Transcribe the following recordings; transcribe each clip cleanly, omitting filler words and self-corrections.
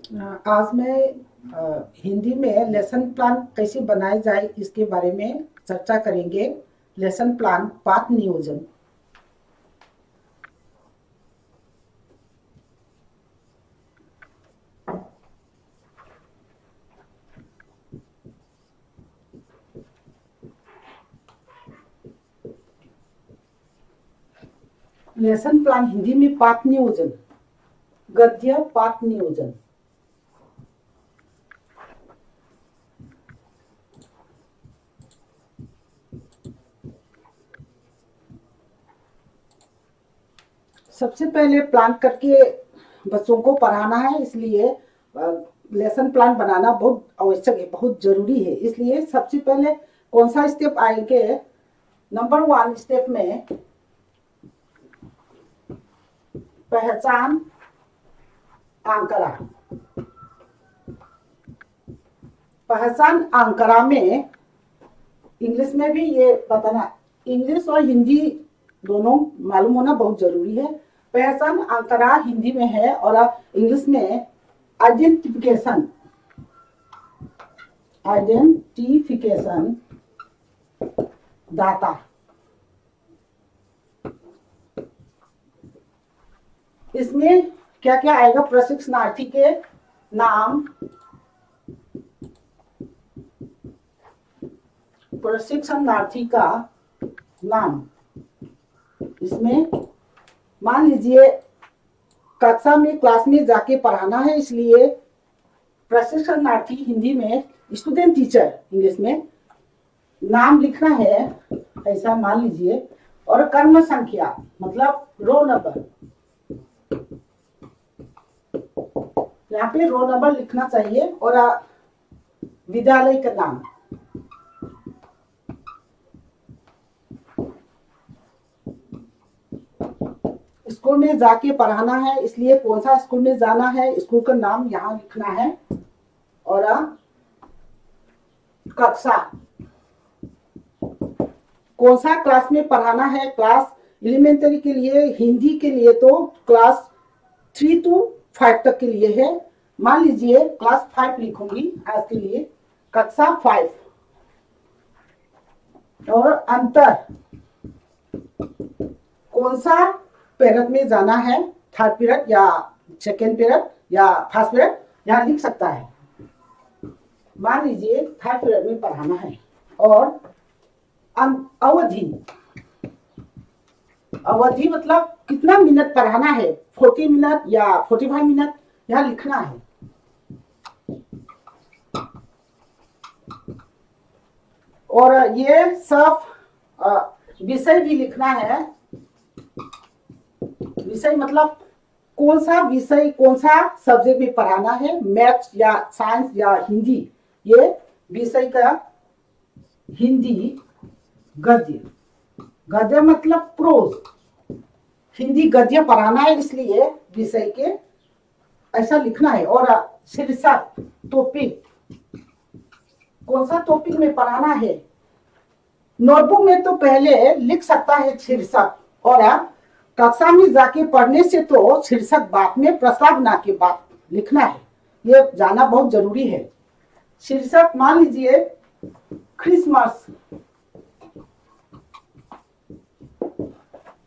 आज मैं हिंदी में लेसन प्लान कैसे बनाए जाए इसके बारे में चर्चा करेंगे। लेसन प्लान पाठ नियोजन। लेसन प्लान हिंदी में पाठ नियोजन। गद्य पाठ नियोजन। सबसे पहले प्लान करके बच्चों को पढ़ाना है, इसलिए लेसन प्लान बनाना बहुत आवश्यक है, बहुत जरूरी है। इसलिए सबसे पहले कौन सा स्टेप आएंगे? नंबर 1 स्टेप में पहचान आंकड़ा। पहचान आंकड़ा में इंग्लिश में भी ये बताना, इंग्लिश और हिंदी दोनों मालूम होना बहुत जरूरी है। पहचान आंकड़ा हिंदी में है और इंग्लिश में आइडेंटिफिकेशन। Identification data. इसमें क्या क्या आएगा? प्रशिक्षणार्थी के नाम, प्रशिक्षणार्थी का नाम। इसमें मान लीजिए कक्षा में, क्लास में जाके पढ़ाना है, इसलिए प्रशिक्षणार्थी हिंदी में स्टूडेंट टीचर, इंग्लिश में नाम लिखना है, ऐसा मान लीजिए। और कर्म संख्या मतलब रोल नंबर, यहाँ पे रोल नंबर लिखना चाहिए। और विद्यालय का नाम। स्कूल में जाके पढ़ाना है, इसलिए कौन सा स्कूल में जाना है, स्कूल का नाम यहाँ लिखना है। और कक्षा, कौन सा क्लास में पढ़ाना है। क्लास एलिमेंटरी के लिए, हिंदी के लिए तो क्लास 3 to 5 तक के लिए है। मान लीजिए क्लास 5 लिखूंगी आज के लिए, कक्षा 5। और अंतर, कौन सा पीरियड में जाना है, थर्ड पीरियड या सेकेंड पीरियड या फर्स्ट पीरियड, यहाँ लिख सकता है। मान लीजिए थर्ड पीरियड में पढ़ाना है। और अवधि, अवधि मतलब कितना मिनट पढ़ाना है, 40 मिनट या 45 मिनट, यहाँ लिखना है। और ये सब विषय भी लिखना है। विषय मतलब कौन सा विषय, कौन सा सब्जेक्ट में पढ़ाना है, मैथ्स या साइंस या हिंदी, ये विषय का हिंदी। गद्य, गद्य मतलब प्रोज, हिंदी गद्य पढ़ाना है, इसलिए विषय के ऐसा लिखना है। और शीर्षक, टॉपिक, कौन सा टॉपिक में पढ़ाना है। नोटबुक में तो पहले लिख सकता है शीर्षक, और कक्षा में जाके पढ़ने से तो शीर्षक बाद में, प्रस्तावना के बाद लिखना है। ये जाना बहुत जरूरी है। शीर्षक मान लीजिए क्रिसमस,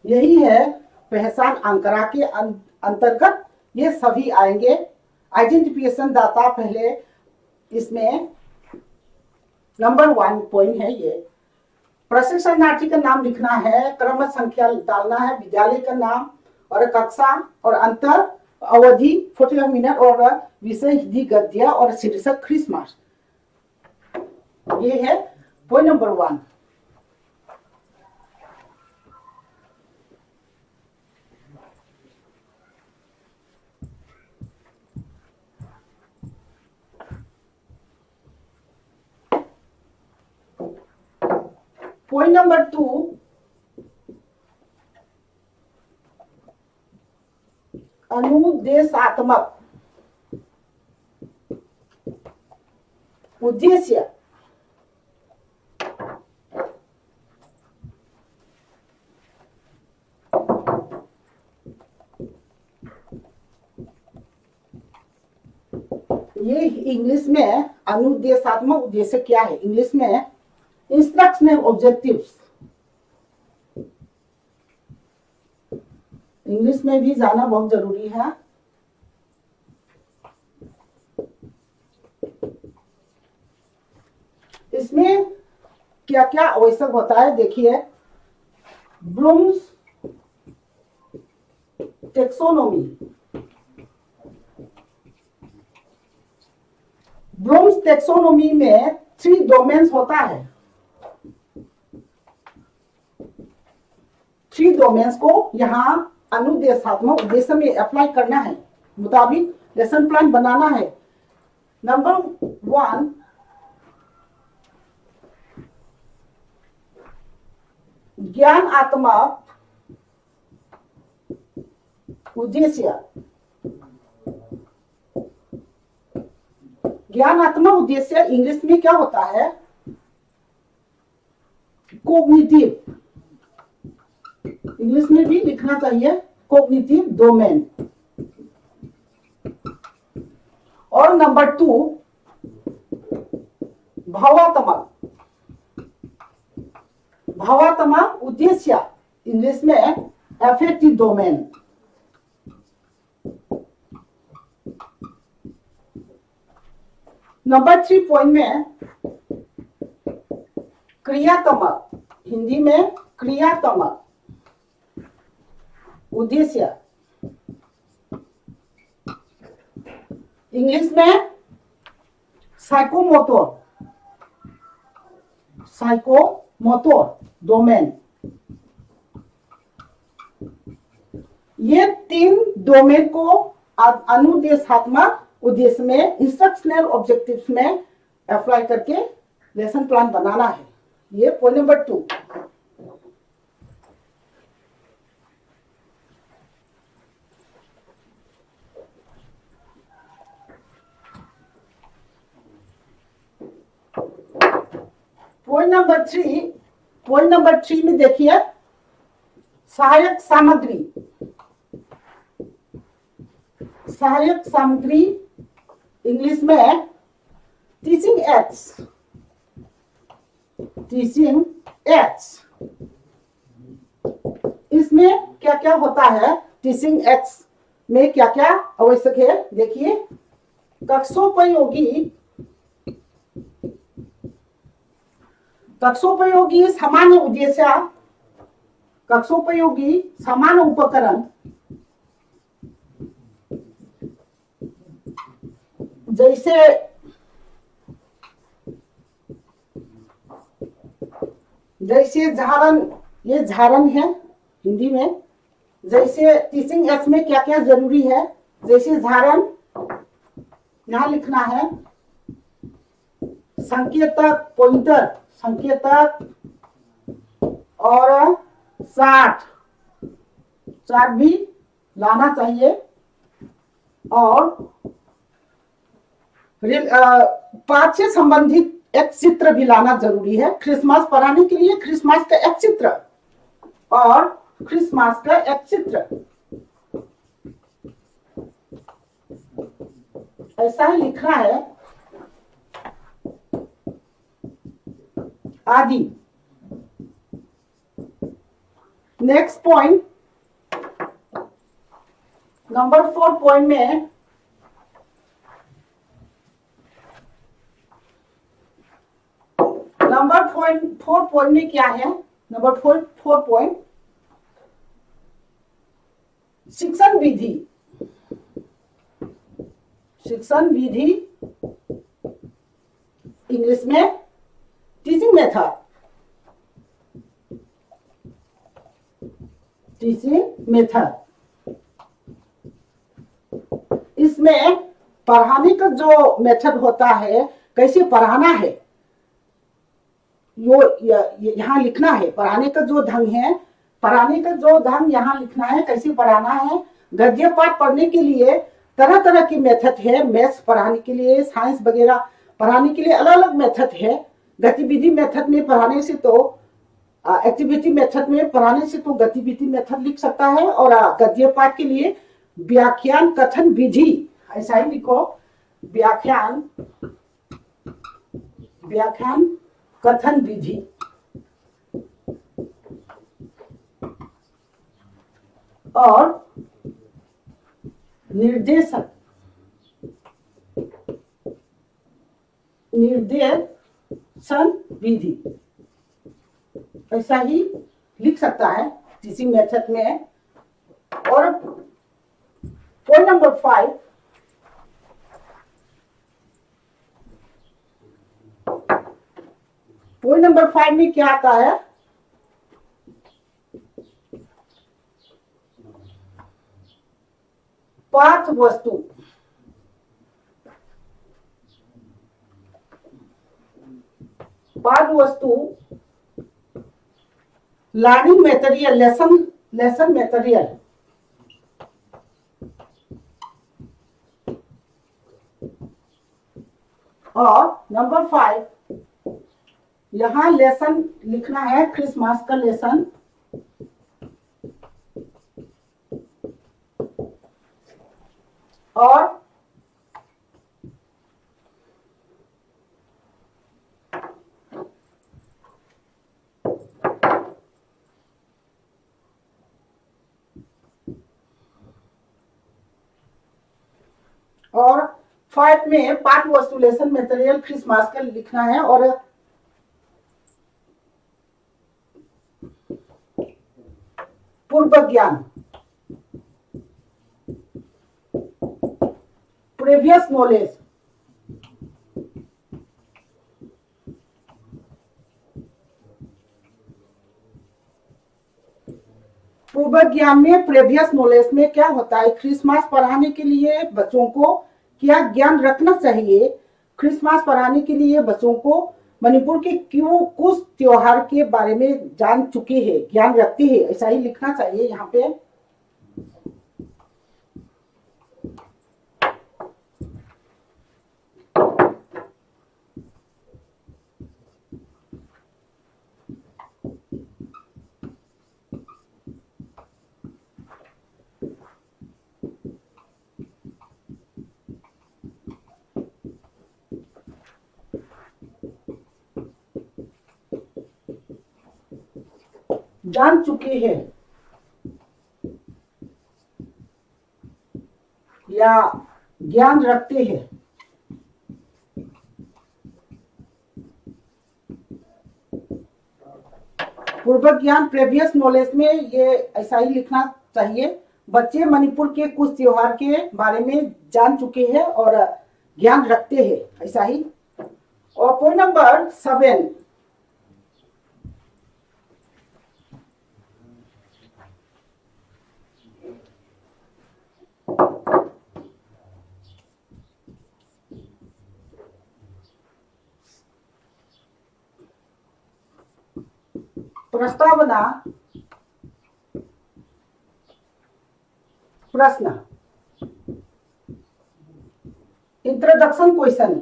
यही है पहचान आंकड़ा के अंतर्गत ये सभी आएंगे। आइडेंटिफिकेशन डाटा पहले, इसमें नंबर 1 पॉइंट है ये। प्रशिक्षणार्थी का नाम लिखना है, क्रम संख्या डालना है, विद्यालय का नाम और कक्षा और अंतर, अवधि 45 मिनट और विषय हिंदी गद्य और शीर्षक क्रिसमस। ये है पॉइंट नंबर 1। पॉइंट नंबर 2, अनुदेशात्मक उद्देश्य। ये इंग्लिश में अनुदेशात्मक उद्देश्य क्या है? इंग्लिश में इंस्ट्रक्शनल ऑब्जेक्टिव्स। इंग्लिश में भी जाना बहुत जरूरी है। इसमें क्या क्या आवश्यक होता है देखिए, ब्लूम्स टेक्सोनोमी। ब्लूम्स टेक्सोनोमी में 3 डोमेन्स होता है। 3 डोमेन्स को यहाँ अनुदेशात्मक उद्देश्य में अप्लाई करना है, मुताबिक लेसन प्लान बनाना है। नंबर 1, ज्ञानात्मक उद्देश्य। ज्ञानात्मक उद्देश्य इंग्लिश में क्या होता है? कोग्निटिव। इंग्लिश में भी लिखना चाहिए कोग्निटिव डोमेन। और नंबर 2, भावात्मक। भावात्मक उद्देश्य इंग्लिश में अफेक्टिव डोमेन। नंबर 3 पॉइंट में क्रियात्मक, हिंदी में क्रियात्मक उद्देश्य, इंग्लिश में साइकोमोटर, साइकोमोटर डोमेन। ये 3 डोमेन को अनुदेशात्मक उद्देश्य में, इंस्ट्रक्शनल ऑब्जेक्टिव्स में अप्लाई करके लेसन प्लान बनाना है। ये पॉइंट नंबर 2। पॉइंट नंबर 3 में देखिए, सहायक सामग्री। सहायक सामग्री इंग्लिश में टीचिंग एड्स। टीचिंग एड्स, इसमें क्या क्या होता है? टीचिंग एड्स में क्या क्या आवश्यक है देखिए, कक्षोपयोगी सामान्य उद्देश्य, कक्षोपयोगी सामान्य उपकरण, जैसे झारण, ये झारण है हिंदी में। जैसे टीचिंग एड्स में क्या क्या जरूरी है, जैसे झारण, यहां लिखना है संकेतक, पॉइंटर, संकेतक, और चार्ट भी लाना चाहिए। और पाठ से संबंधित एक चित्र भी लाना जरूरी है। क्रिसमस पढ़ाने के लिए क्रिसमस का एक चित्र और क्रिसमस का एक चित्र, ऐसा ही लिखना है आदि। नेक्स्ट पॉइंट, नंबर 4 पॉइंट में नंबर 4 पॉइंट में क्या है? नंबर 4 पॉइंट, शिक्षण विधि। शिक्षण विधि इंग्लिश में टीचिंग मेथड। टीचिंग मेथड, इसमें पढ़ाने का जो मेथड होता है, कैसे पढ़ाना है, यहाँ लिखना है। पढ़ाने का जो ढंग है, पढ़ाने का जो ढंग यहाँ लिखना है, कैसे पढ़ाना है। गद्य पाठ पढ़ने के लिए तरह तरह की मेथड है। मैथ्स पढ़ाने के लिए, साइंस वगैरह पढ़ाने के लिए अलग अलग मेथड है। गतिविधि मेथड में पढ़ाने से तो एक्टिविटी मेथड में पढ़ाने से तो गतिविधि मेथड लिख सकता है। और गद्य पाठ के लिए व्याख्यान कथन विधि, ऐसा ही लिखो। व्याख्यान व्याख्यान कथन विधि, और निर्देशन विधि, ऐसा ही लिख सकता है टीचिंग मेथड में। और पॉइंट नंबर 5, पॉइंट नंबर 5 में क्या आता है? पाठ वस्तु। पाठ वस्तु लर्निंग मटेरियल, लेसन मटेरियल। और नंबर 5, यहां लेसन लिखना है, क्रिसमस का लेसन। और और 5 में पाठ वस्तु, लेसन मटेरियल, क्रिसमस का लिखना है। और पूर्व ज्ञान, प्रीवियस नॉलेज। पूर्व ज्ञान में, प्रीवियस नॉलेज में क्या होता है? क्रिसमस पढ़ाने के लिए बच्चों को क्या ज्ञान रखना चाहिए? क्रिसमस पढ़ाने के लिए बच्चों को मणिपुर के क्यों कुछ त्योहार के बारे में जान चुके हैं, ज्ञान रखते हैं, ऐसा ही लिखना चाहिए यहाँ पे। जान चुके हैं या ज्ञान रखते हैं। पूर्व ज्ञान, प्रीवियस नॉलेज में ये ऐसा ही लिखना चाहिए। बच्चे मणिपुर के कुछ त्योहार के बारे में जान चुके हैं और ज्ञान रखते हैं, ऐसा ही। और पॉइंट नंबर 7, प्रस्तावना प्रश्न, इंट्रोडक्शन क्वेश्चन।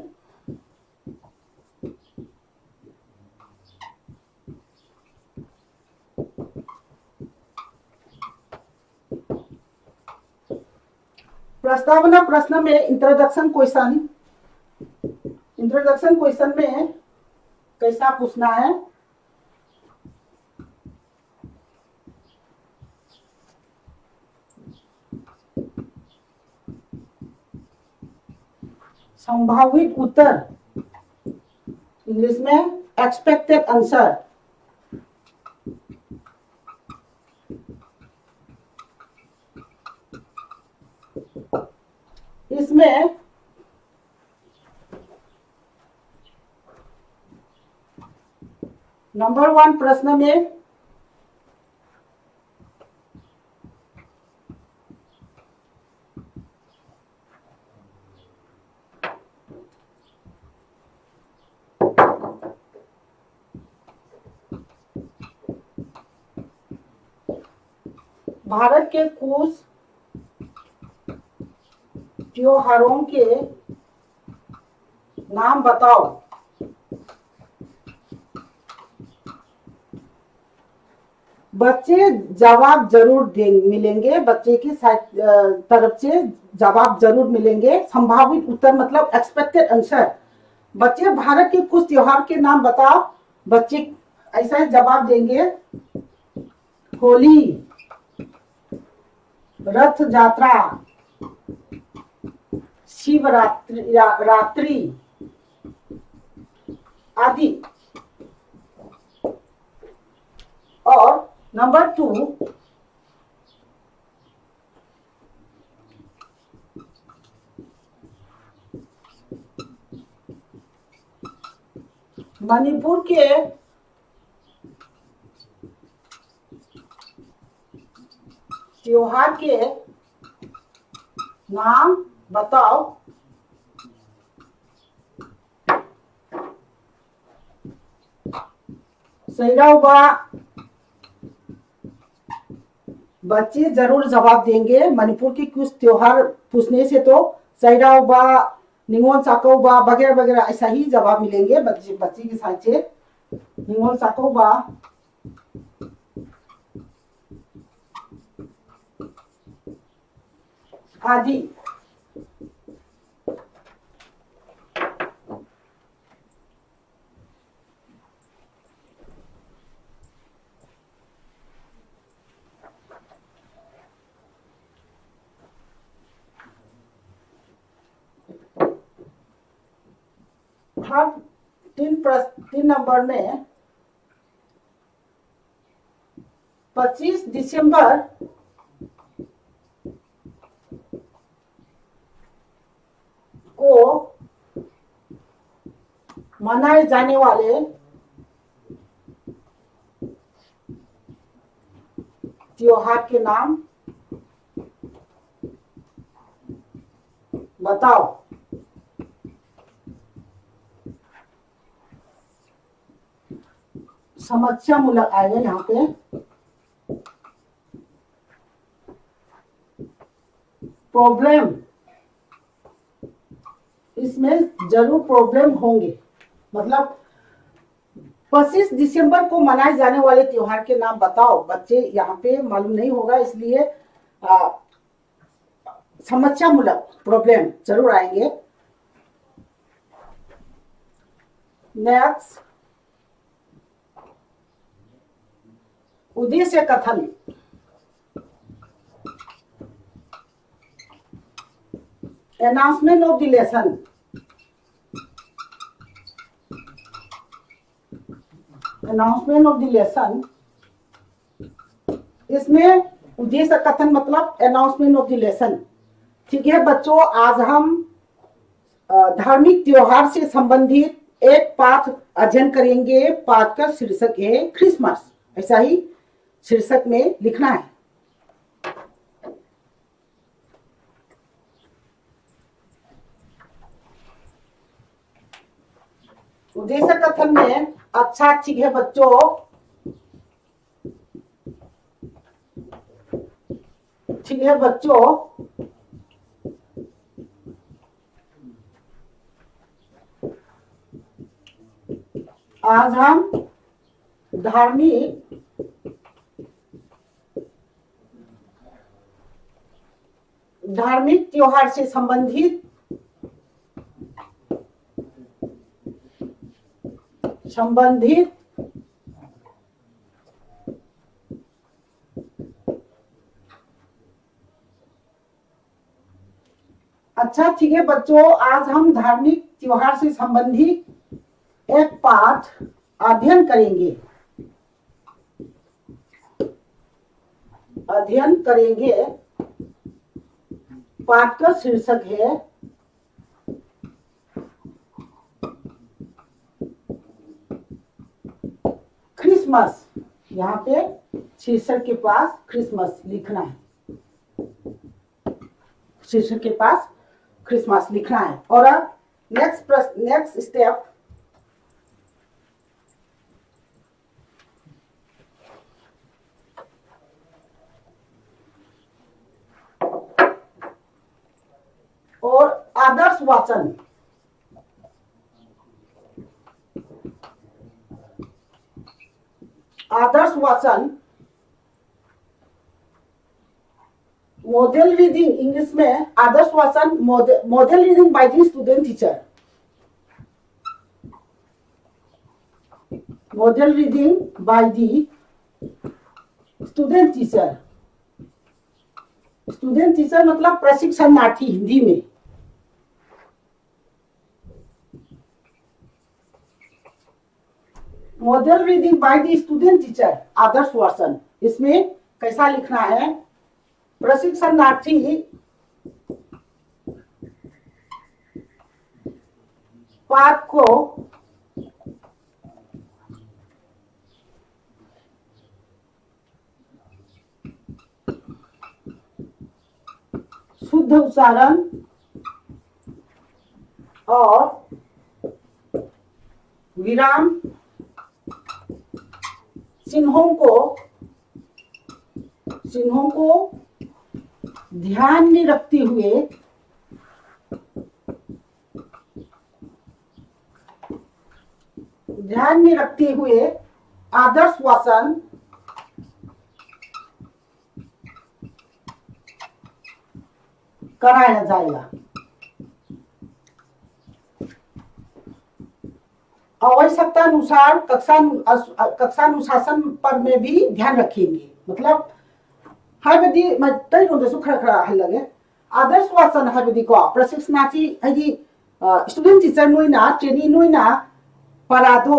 प्रस्तावना प्रश्न में इंट्रोडक्शन क्वेश्चन, इंट्रोडक्शन क्वेश्चन में कैसा पूछना है? संभावित उत्तर, इंग्लिश में एक्सपेक्टेड आंसर। इसमें नंबर 1 प्रश्न में भारत के कुछ त्योहारों के नाम बताओ। बच्चे जवाब जरूर मिलेंगे, बच्चे की तरफ से जवाब जरूर मिलेंगे। संभावित उत्तर मतलब एक्सपेक्टेड आंसर। बच्चे भारत के कुछ त्योहार के नाम बताओ। बच्चे ऐसा जवाब देंगे, होली, रथ यात्रा, शिवरात्रि रात्रि आदि। और नंबर 2, मणिपुर के त्योहार के नाम बताओ। सैराउबा। बच्चे जरूर जवाब देंगे। मणिपुर के कुछ त्योहार पूछने से तो सैराउबा, निंगोल चाकौबा वगैरह वगैरह ऐसा ही जवाब मिलेंगे बच्चे के साथ से। निंगोल चाकौबा आदि। हम 3 नंबर में 25 दिसंबर को मनाए जाने वाले त्योहार के नाम बताओ। समस्या मूलक आएगा यहाँ पे। प्रॉब्लम, इसमें जरूर प्रॉब्लम होंगे। मतलब 25 दिसंबर को मनाए जाने वाले त्योहार के नाम बताओ। बच्चे यहाँ पे मालूम नहीं होगा, इसलिए समस्या मूलक प्रॉब्लम जरूर आएंगे। नेक्स्ट, उद्देश्य कथन। Announcement of the lesson. Announcement of the lesson, इसमें उद्देश्य कथन मतलब अनाउंसमेंट ऑफ द लेसन। ठीक है बच्चों, आज हम धार्मिक त्योहार से संबंधित एक पाठ अध्ययन करेंगे। पाठ का शीर्षक है क्रिसमस। ऐसा ही शीर्षक में लिखना है। उद्देश्य कथन में, अच्छा ठीक है बच्चों, ठीक है बच्चों, आज हम धार्मिक त्योहार से संबंधित अच्छा ठीक है बच्चों, आज हम धार्मिक त्योहार से संबंधित एक पाठ अध्ययन करेंगे। पाठ का शीर्षक है क्रिसमस। यहाँ पे शीर्षक के पास क्रिसमस लिखना है। शीर्षक के पास क्रिसमस लिखना है। और अब नेक्स्ट स्टेप, और आदर्श वाचन। आदर्श वाचन मॉडल रीडिंग इंग्लिश में आदर्श वाचन, model reading by the student teacher, model reading by the student teacher. Student teacher मतलब प्रशिक्षणार्थी हिंदी में। Model reading by the student teacher आदर्श वाचन, इसमें कैसा लिखना है? प्रशिक्षणार्थी पाठ को शुद्ध उच्चारण और विराम चिन्हों को ध्यान में रखते हुए आदर्श वाचन कराया जाएगा। आवश्यकता अनुसार कक्षानुशासन पर में भी ध्यान रखेंगे। मतलब हाइबदी मई रोंदसु खरा हल्लगे आदर्श वाचन हाइबदी को प्रशिक्षणार्थी हाइदी स्टूडेंट टीचर नोइना ट्रेनी नोइना परादो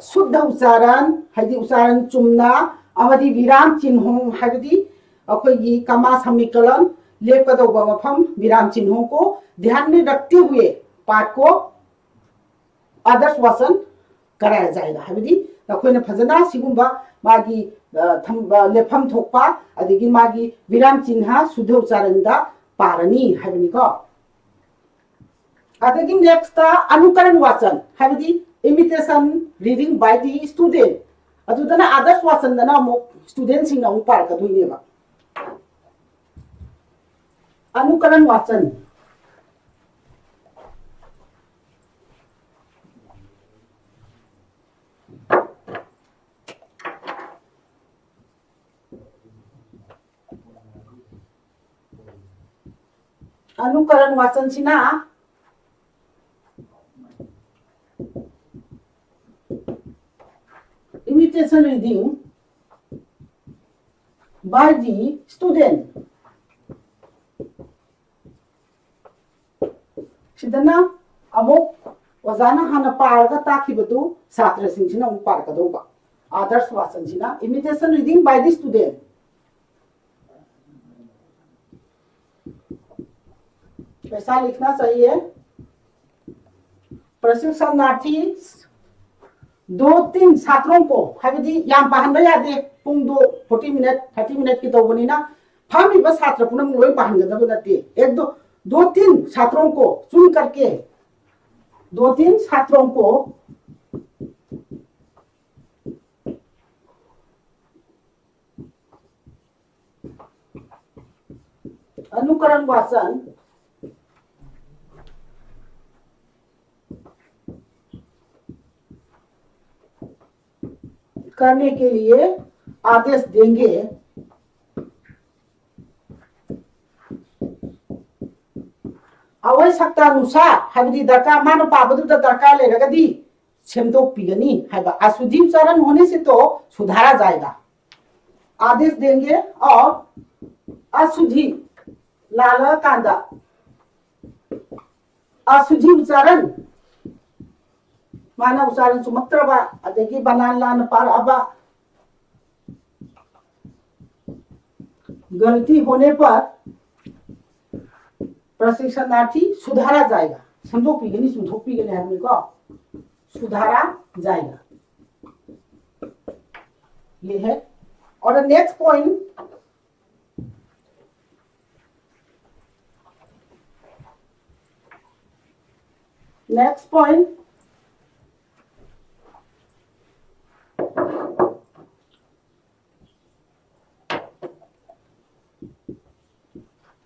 शुद्ध उच्चारण हाइदी उच्चारण चुमना अमदी विराम चिन्हों हाइबदी अखोइगी कमा समीकरण लेपकदौबा मफम विराम चिन्हों को ध्यान में रखते हुए पाठ को आदर्श वाचन कराया जाएगा। हाइबदी अखोइना फजना सिगुंबा मागी लेफम थोपा अदिगी मागी विराम चिन्ह शुद्ध उच्चारण दा पारनी हाइबनी को। अदिगी नेक्स्ट अनुकरण वाचन हाइबदी imitation reading by the student अदुदना आदर्श वाचन दना अमुक स्टूडेंट सिंग अमुक पारकदुइनेबा। अनुकरण वाचन अनुकरण वाचन सिना imitation reading by the student सिदना अमुक वजाना हाना पारगा ताखिबदु छात्र सिंसिना अमुक पारकदौबा। आदर्श वाचन सिना imitation reading by the student। ऐसा लिखना चाहिए प्रशिक्षणार्थी 2-3 छात्रों को हाइबदी याम पाहनबा यादे पुंग 40 मिनट 30 मिनट की तौबनीना फामिबा छात्र पुनम लोई पाहनगदब नते। 2-3 छात्रों को चुन करके 2-3 छात्रों को अनुकरण वाचन करने के लिए आदेश देंगे। आवश्यकता अनुसार हाइबदी दरकार मानो पाबदुदा दरकार लेरगदी सेमदोकपिगनी हाइबा अशुद्धि उच्चारण होने से तो सुधारा जाएगा। आदेश देंगे और अशुद्धि लाला कांदा अशुद्धि उच्चारण माना उच्चारण सुमत्रबा अदगी बनान लान पार अबा गलती होने पर प्रशिक्षणार्थी सुधारा जाएगा। समझोपीगनी सुधोपीगनी आदमी को सुधारा जाएगा। ये है। और नेक्स्ट पॉइंट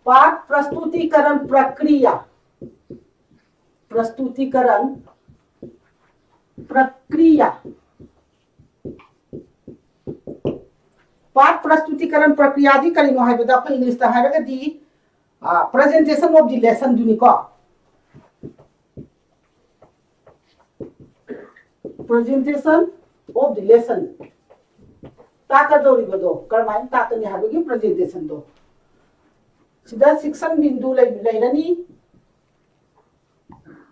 पाठ प्रस्तुतिकरण प्रक्रिया पाठ प्रस्तुतिकरण प्रक्रियादी करिनो हाइबदा अखोय इंग्लिश ता हारगदी प्रेजेंटेशन ऑफ द लेसन दुनिको प्रेजेंटेशन ऑफ द लेसन ताकदोरिबदो करमाइन ताकनी हाबगी प्रेजेंटेशन दो सिदा शिक्षण बिंदु लेरनी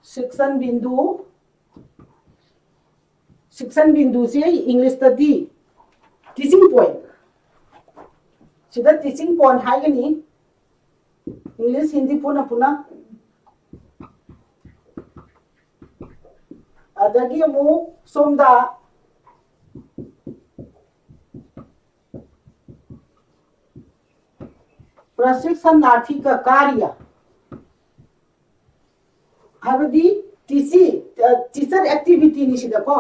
शिक्षण बिंदु से इंग्लिश तदी टीचिंग पॉइंट सिदा टीचिंग पॉइंट हाइगनी इंग्लिश हिंदी पुनः पुनः अदगी अमु सोमदा प्रशिक्षणार्थी का कार्य हाबदी टीचर एक्टिविटी निशिदको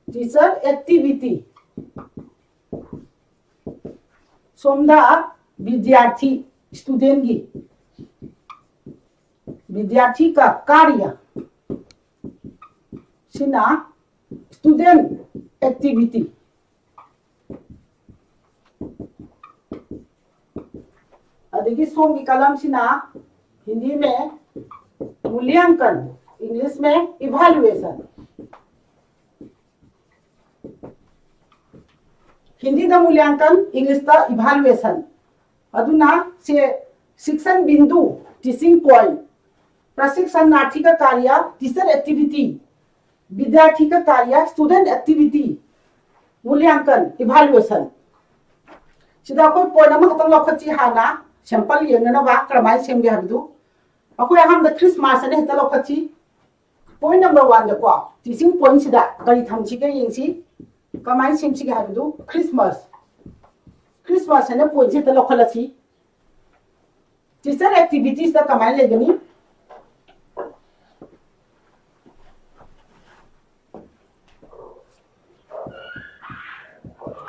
टीचर एक्टिविटी सोमदा विद्यार्थी स्टूडेंट की विद्यार्थी का कार्य सिना स्टूडेंट एक्टिविटी अदगी सोम की कलम सिना हिंदी में मूल्यांकन इंग्लिश में इवैल्यूएशन हिंदी दा मूल्यांकन इंग्लिश दा इवैल्यूएशन अदुना से शिक्षण बिंदु टीचिंग पॉइंट प्रशिक्षणार्थी का कार्य टीचर एक्टिविटी विद्यार्थी का कार्य स्टूडेंट एक्टिविटी मूल्यांकन इवैल्यूएशन सिदा कोई पॉइंट अमा खतम लखची हाना सैंपल येंगना बा क्रमाय सेमगे हाबदु अखोय हम द क्रिसमस ने हेता लखची पॉइंट नंबर 1 दको टीचिंग पॉइंट सिदा करी थमची के येंसी कमाय सेमची के हाबदु क्रिसमस ने पॉइंट से लखलची टीचर एक्टिविटीज दा कमाय लेगनी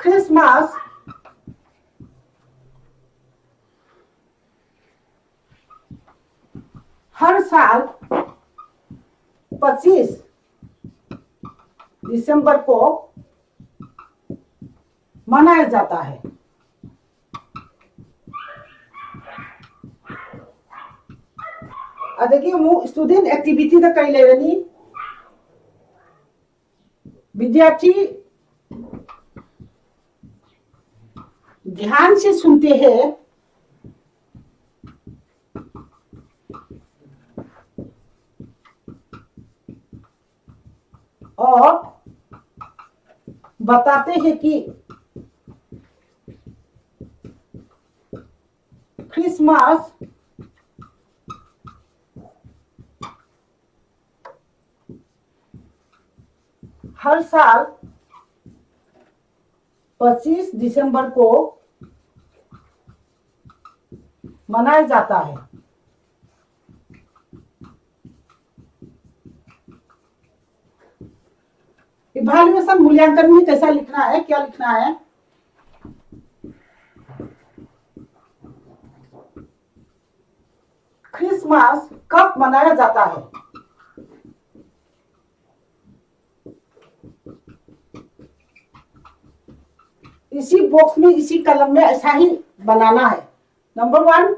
क्रिसमस हर साल 25 दिसंबर को मनाया जाता है। देखिए वो स्टूडेंट एक्टिविटी तक कई ले रही विद्यार्थी ध्यान से सुनते हैं और बताते हैं कि क्रिसमस हर साल 25 दिसंबर को मनाया जाता है। इवैल्यूएशन मूल्यांकन में कैसा लिखना है, क्या लिखना है? क्रिसमस कब मनाया जाता है? इसी बॉक्स में इसी कलम में ऐसा ही बनाना है। नंबर 1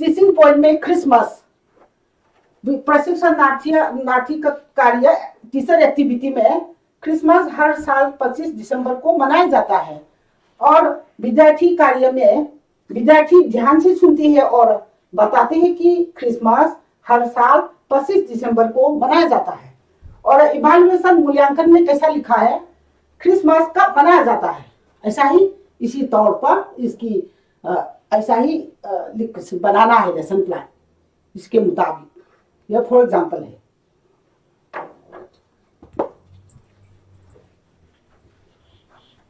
टीचिंग पॉइंट में क्रिसमस प्रशिक्षणार्थी का कार्य टीचर एक्टिविटी में क्रिसमस हर साल 25 दिसंबर को मनाया जाता है और विद्यार्थी कार्य में विद्यार्थी ध्यान से सुनते हैं और बताते हैं कि क्रिसमस हर साल 25 दिसंबर को मनाया जाता है। और इवैल्यूएशन मूल्यांकन में कैसा लिखा है? क्रिसमस कब मनाया जाता है, ऐसा ही इसी तौर पर इसकी ऐसा ही बनाना है लेसन प्लान इसके मुताबिक। यह फॉर एग्जाम्पल है।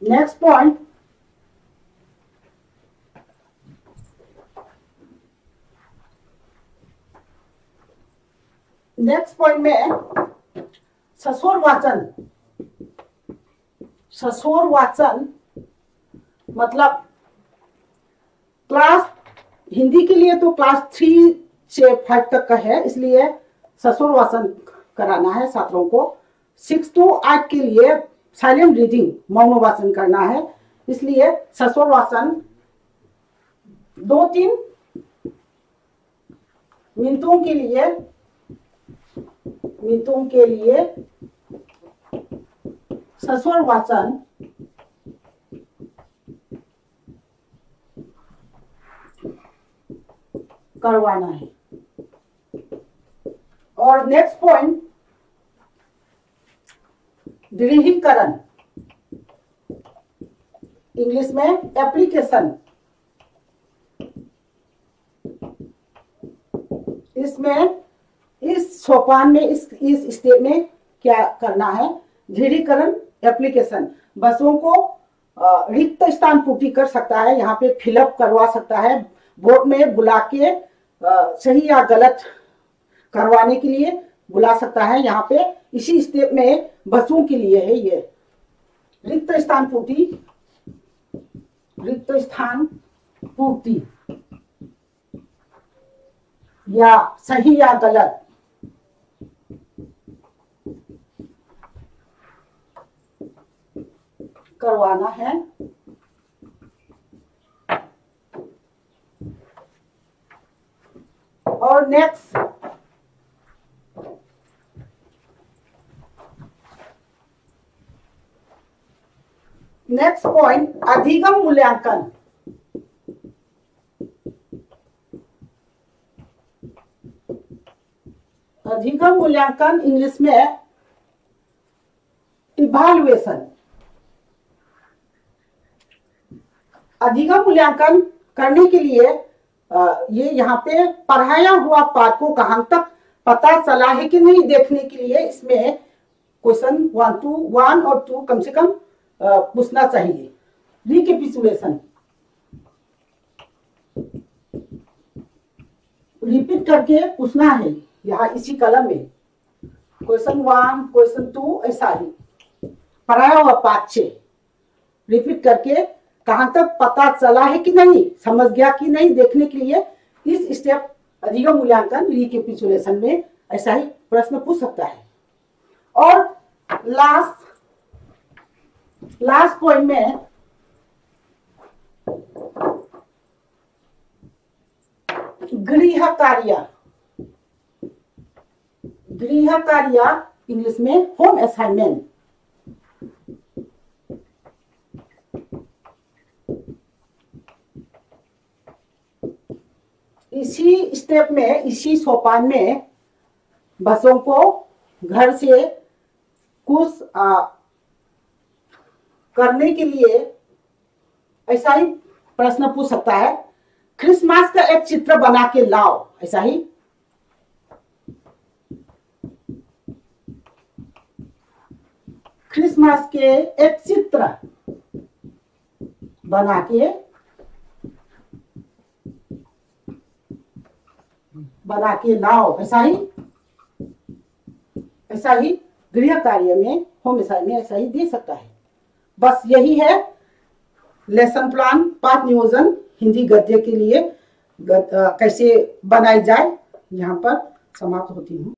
नेक्स्ट पॉइंट, में ससोर वाचन मतलब क्लास हिंदी के लिए तो क्लास 3 से 5 तक का है, इसलिए ससुर वाचन कराना है छात्रों को। 6 to 8 के लिए साइलेंट रीडिंग, मौन वाचन करना है। इसलिए सस्वर वाचन 2-3 मिनटों के लिए सस्वर वाचन करवाना है। और नेक्स्ट पॉइंट, दृढ़ीकरण, इंग्लिश में एप्लीकेशन। इसमें इस सोपान में इस स्टेप में क्या करना है, दृढ़ीकरण एप्लीकेशन। बच्चों को रिक्त स्थान पूर्ति कर सकता है, यहाँ पे फिलअप करवा सकता है, बोर्ड में बुला के सही या गलत करवाने के लिए बुला सकता है। यहाँ पे इसी स्टेप में बच्चों के लिए है ये रिक्त स्थान पूर्ति या सही या गलत करवाना है। और नेक्स्ट पॉइंट, अधिगम मूल्यांकन। अधिगम मूल्यांकन इंग्लिश में इवैल्यूएशन। अधिगम मूल्यांकन करने के लिए ये यहाँ पे पढ़ाया हुआ पाठ को कहाँ तक पता चला है कि नहीं देखने के लिए इसमें क्वेश्चन 1 और 2 कम से कम पूछना चाहिए। रिकैपिचुलेशन, रिपीट करके पूछना है यहाँ इसी कलम में, क्वेश्चन 1, क्वेश्चन 2, ऐसा ही पढ़ाया हुआ पाठ से रिपीट करके कहां तक पता चला है कि नहीं, समझ गया कि नहीं देखने के लिए इस स्टेप अधिगम मूल्यांकन रिकैपिचुलेशन में ऐसा ही प्रश्न पूछ सकता है। और लास्ट पॉइंट में गृह कार्य इंग्लिश में होम असाइनमेंट। इसी स्टेप में, इसी सोपान में बच्चों को घर से कुछ करने के लिए ऐसा ही प्रश्न पूछ सकता है। क्रिसमस का एक चित्र बना के लाओ, ऐसा ही क्रिसमस के एक चित्र बना के लाओ, ऐसा ही गृह कार्य में, होम असाइनमेंट में ऐसा ही दे सकता है। बस यही है लेसन प्लान, पाठ नियोजन हिंदी गद्य के लिए कैसे बनाई जाए, यहाँ पर समाप्त होती हूँ।